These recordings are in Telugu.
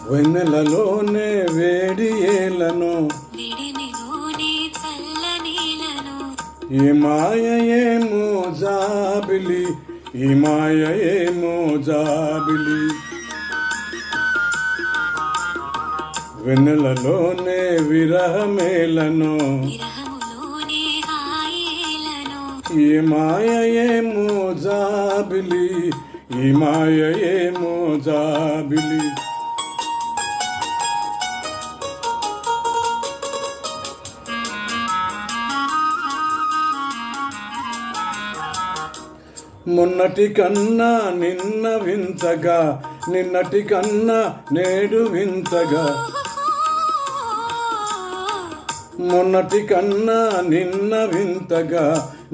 వెన్నెలలోనే వేడి ఏలను ఈ మాయ ఏమో జాబిలి, ఈ మాయ ఏమో జాబిలి. వెన్నెలలోనే విరహమేలను ఈ మాయ ఏమో జాబిలి, ఈ మాయ ఏమో జాబిలి. మొన్నటి కన్నా నిన్న వింతగా, నిన్నటి కన్నా నేడు వింతగా. మొన్నటి కన్నా నిన్న వింతగా,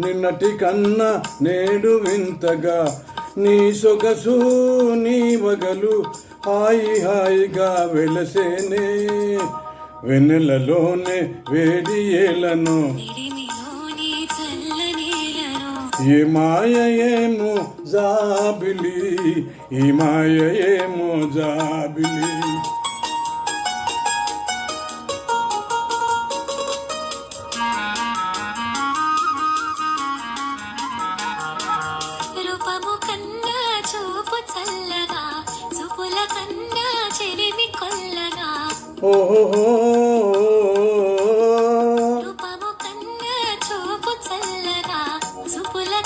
నిన్నటి కన్నా నేడు వింతగా. నీ సొగసు నీ వగలు హాయి హాయిగా వెలసేనే. వెన్నెలలోనే వేడి ఏలను ఈ మాయ ఏమో జాబిలి, ఈ మాయ ఏమో జాబిలి. రూపము కన్నా చూపు చల్లగా, చూపుల కన్నా చెలిమి కొల్లగా. ఓహో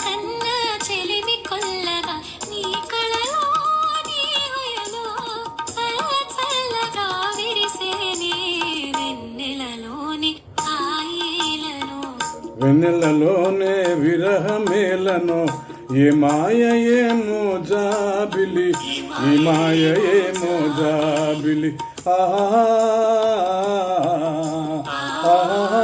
కన్నా చెలిమి కొల్లగా. నీ కళలో నీ హొయలో చల్ల చల్లగా విరిసేనే. వెన్నెలలోని హాయిలను వెన్నెలలోనే విరహమేలను ఏ మాయ ఏమో జాబిలి, ఈ మాయ ఏమో జాబిలి. ఆహా ఆహా.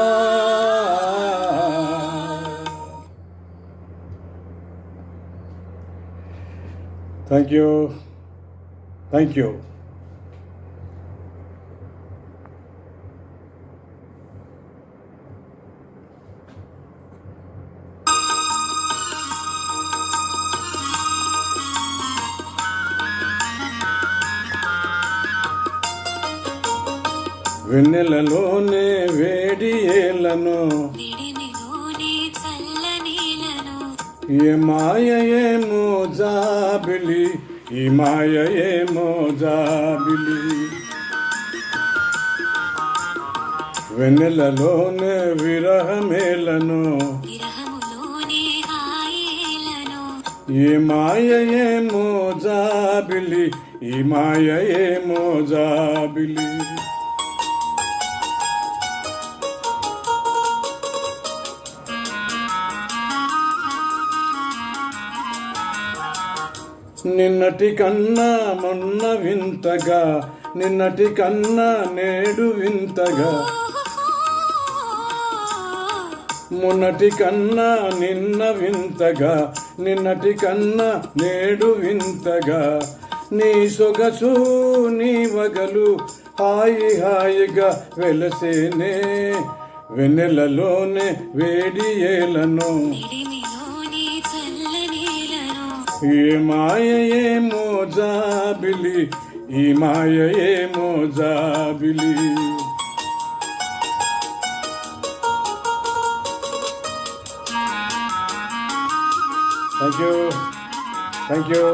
Thank you. Thank you. వెన్నెలలోనే వేడి ఏలను ఏ మాయ ఏమో జాబిలి, ఈ మాయ ఏమో జాబిలి. వెన్నెలలోనే విరహమేలను ఈ మాయ ఏమో జాబిలి, ఈ మాయ ఏమో జాబిలి. నిన్నటి కన్నా మొన్న వింతగా, నిన్నటి కన్నా నేడు వింతగా. మొన్నటి కన్నా నిన్న వింతగా, నిన్నటి కన్నా నేడు వింతగా. నీ సొగసు నీ వగలు హాయి హాయిగా వెలసేనే. వెన్నెలలోనే వేడి ఏలను ఈ మాయ ఏమో జాబిలి, ఈ మాయ ఏమో జాబిలి. Thank you. Thank you.